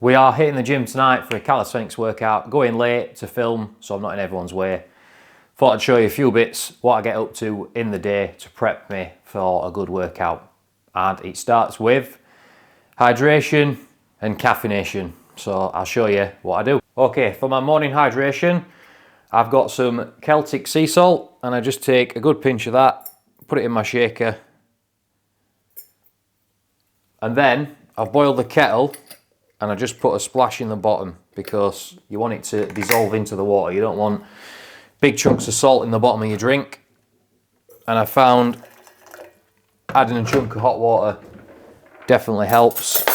We are hitting the gym tonight for a calisthenics workout, going late to film, so I'm not in everyone's way. Thought I'd show you a few bits, what I get up to in the day to prep me for a good workout. And it starts with hydration and caffeination. So I'll show you what I do. Okay, for my morning hydration, I've got some Celtic sea salt, and I just take a good pinch of that, put it in my shaker. And then I've boiled the kettle and I just put a splash in the bottom because you want it to dissolve into the water. You don't want big chunks of salt in the bottom of your drink. And I found adding a chunk of hot water definitely helps.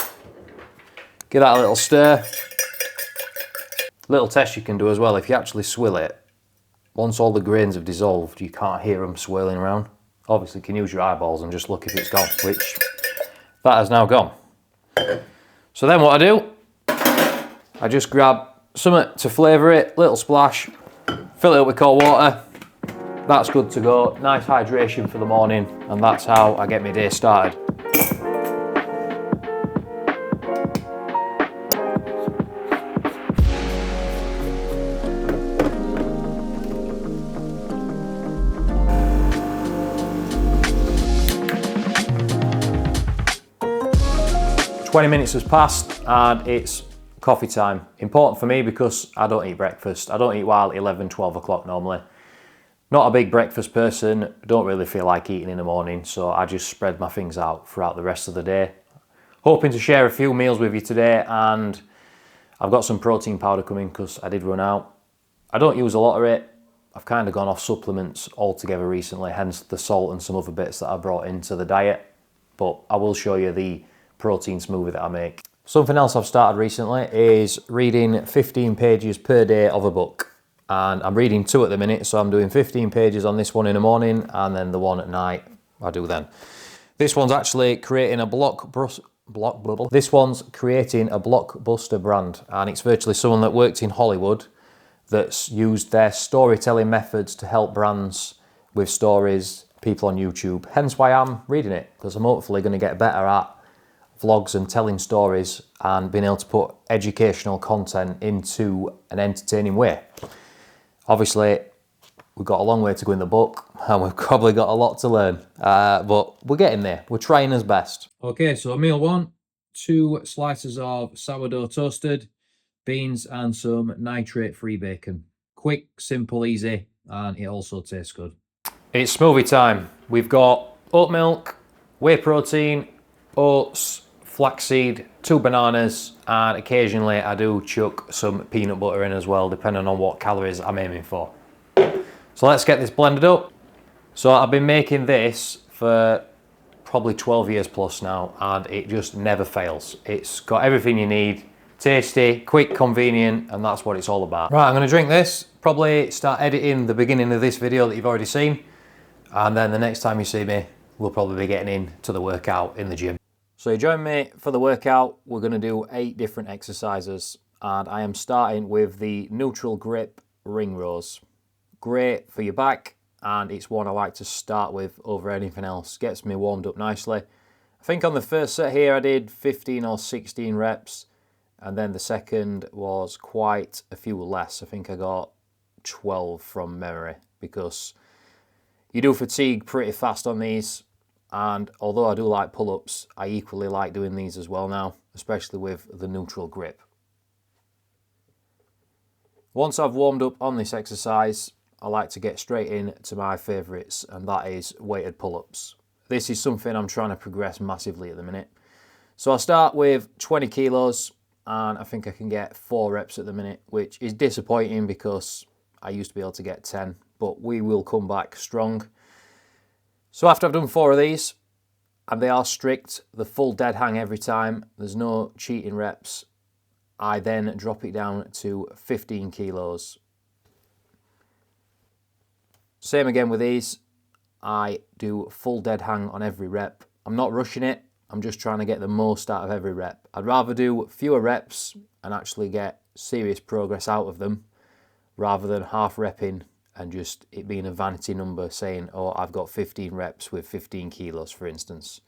Give that a little stir. Little test you can do as well, if you actually swill it, once all the grains have dissolved, you can't hear them swirling around. Obviously you can use your eyeballs and just look if it's gone, which that has now gone. So then what I do, I just grab something to flavour it, little splash, fill it up with cold water. That's good to go. Nice hydration for the morning, and that's how I get my day started. "20 minutes has passed and it's coffee time. Important for me because I don't eat breakfast. I don't eat while 11, 12 o'clock normally. Not a big breakfast person, don't really feel like eating in the morning, so I just spread my things out throughout the rest of the day. Hoping to share a few meals with you today, and I've got some protein powder coming because I did run out. I don't use a lot of it. I've kind of gone off supplements altogether recently, hence the salt and some other bits that I brought into the diet. But I will show you the protein smoothie that I make. Something else I've started recently is reading 15 pages per day of a book. And I'm reading 2 at the minute, so I'm doing 15 pages on this one in the morning, and then the one at night I do then. This one's actually creating a This one's creating a blockbuster brand, and it's virtually someone that worked in Hollywood that's used their storytelling methods to help brands with stories, people on YouTube. Hence why I'm reading it, because I'm hopefully going to get better at vlogs and telling stories and being able to put educational content into an entertaining way. Obviously, we've got a long way to go in the book, and we've probably got a lot to learn, but we're getting there. We're trying as best. Okay, so meal 1, 2 slices of sourdough toasted, beans and some nitrate-free bacon. Quick, simple, easy, and it also tastes good. It's smoothie time. We've got oat milk, whey protein, oats, flaxseed, 2 bananas, and occasionally I do chuck some peanut butter in as well, depending on what calories I'm aiming for. So let's get this blended up. So I've been making this for probably 12 years plus now, and it just never fails. It's got everything you need, tasty, quick, convenient, and that's what it's all about. Right, I'm gonna drink this, probably start editing the beginning of this video that you've already seen, and then the next time you see me, we'll probably be getting into the workout in the gym. So you join me for the workout. We're going to do 8 different exercises, and I am starting with the neutral grip ring rows. Great for your back, and it's one I like to start with over anything else. Gets me warmed up nicely. I think on the first set here I did 15 or 16 reps, and then the second was quite a few less. I think I got 12 from memory, because you do fatigue pretty fast on these. And although I do like pull-ups, I equally like doing these as well now, especially with the neutral grip. Once I've warmed up on this exercise, I like to get straight into my favourites, and that is weighted pull-ups. This is something I'm trying to progress massively at the minute. So I'll start with 20 kilos, and I think I can get 4 reps at the minute, which is disappointing because I used to be able to get 10, but we will come back strong. So after I've done 4 of these, and they are strict, the full dead hang every time, there's no cheating reps, I then drop it down to 15 kilos. Same again with these, I do full dead hang on every rep. I'm not rushing it, I'm just trying to get the most out of every rep. I'd rather do fewer reps and actually get serious progress out of them, rather than half repping and just it being a vanity number saying, oh, I've got 15 reps with 15 kilos, for instance.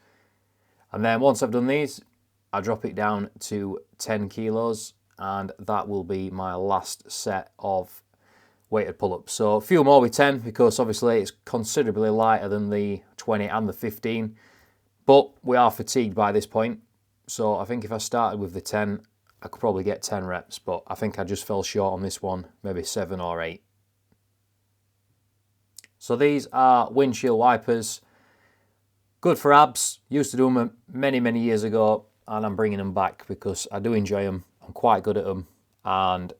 And then once I've done these, I drop it down to 10 kilos, and that will be my last set of weighted pull-ups. So a few more with 10, because obviously it's considerably lighter than the 20 and the 15, but we are fatigued by this point. So I think if I started with the 10, I could probably get 10 reps, but I think I just fell short on this one, maybe 7 or 8. So these are windshield wipers. Good for abs. Used to do them many, many years ago, and I'm bringing them back because I do enjoy them. I'm quite good at them, and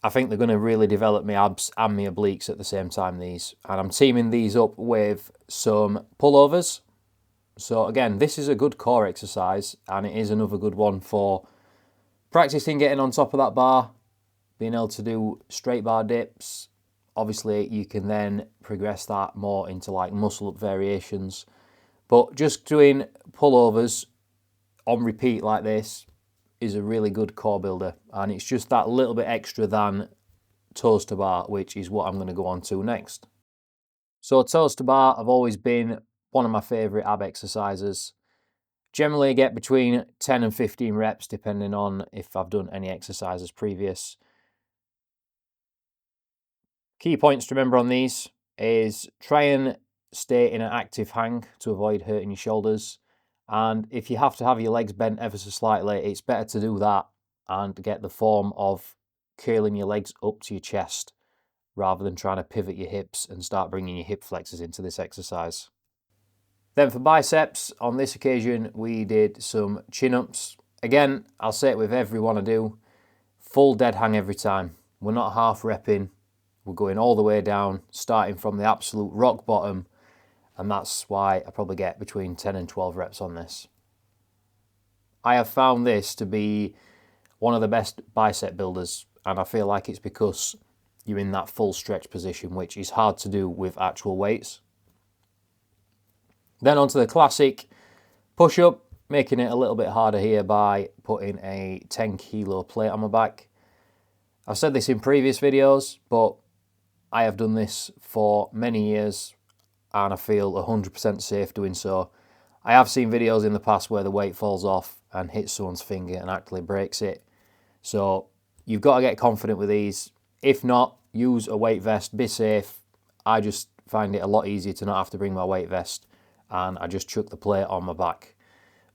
I think they're going to really develop my abs and my obliques at the same time, these. And I'm teaming these up with some pullovers. So again, this is a good core exercise, and it is another good one for practicing getting on top of that bar, being able to do straight bar dips. Obviously, you can then progress that more into like muscle up variations. But just doing pullovers on repeat like this is a really good core builder, and it's just that little bit extra than toes to bar, which is what I'm going to go on to next. So toes to bar have always been one of my favourite ab exercises. Generally get between 10 and 15 reps depending on if I've done any exercises previous. Key points to remember on these is try and stay in an active hang to avoid hurting your shoulders. And if you have to have your legs bent ever so slightly, it's better to do that and get the form of curling your legs up to your chest rather than trying to pivot your hips and start bringing your hip flexors into this exercise. Then for biceps, on this occasion, we did some chin-ups. Again, I'll say it with every one I do, full dead hang every time. We're not half repping, we're going all the way down, starting from the absolute rock bottom, and that's why I probably get between 10 and 12 reps on this. I have found this to be one of the best bicep builders, and I feel like it's because you're in that full stretch position, which is hard to do with actual weights. Then onto the classic push-up, making it a little bit harder here by putting a 10 kilo plate on my back. I've said this in previous videos, but I have done this for many years and I feel 100% safe doing so. I have seen videos in the past where the weight falls off and hits someone's finger and actually breaks it. So you've got to get confident with these. If not, use a weight vest, be safe. I just find it a lot easier to not have to bring my weight vest, and I just chuck the plate on my back.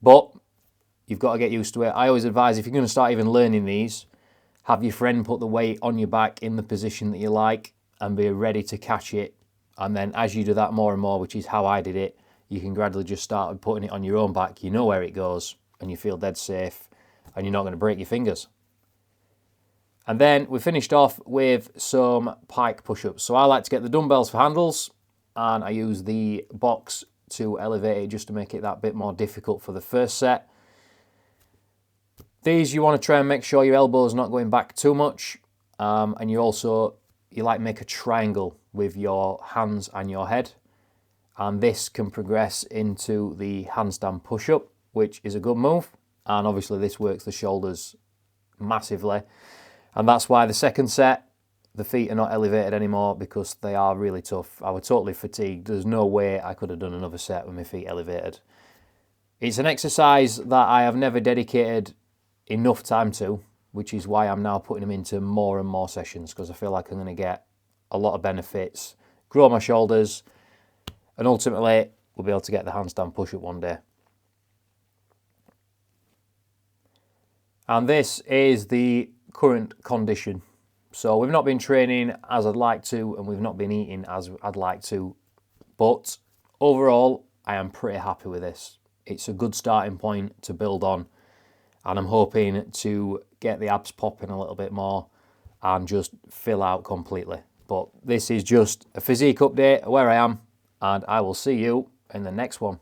But you've got to get used to it. I always advise, if you're going to start even learning these, have your friend put the weight on your back in the position that you like and be ready to catch it. And then as you do that more and more, which is how I did it, you can gradually just start putting it on your own back. You know where it goes and you feel dead safe and you're not going to break your fingers. And then we finished off with some pike push-ups. So I like to get the dumbbells for handles, and I use the box to elevate it just to make it that bit more difficult for the first set. These, you want to try and make sure your elbow's not going back too much, and you like make a triangle with your hands and your head, and this can progress into the handstand push-up, which is a good move, and obviously this works the shoulders massively, and that's why the second set the feet are not elevated anymore, because they are really tough. I was totally fatigued. There's no way I could have done another set with my feet elevated. It's an exercise that I have never dedicated enough time to, which is why I'm now putting them into more and more sessions, because I feel like I'm going to get a lot of benefits, grow my shoulders, and ultimately we'll be able to get the handstand push-up one day. And this is the current condition. So we've not been training as I'd like to, and we've not been eating as I'd like to, but overall I am pretty happy with this. It's a good starting point to build on, and I'm hoping to get the abs popping a little bit more and just fill out completely. But this is just a physique update of where I am, and I will see you in the next one.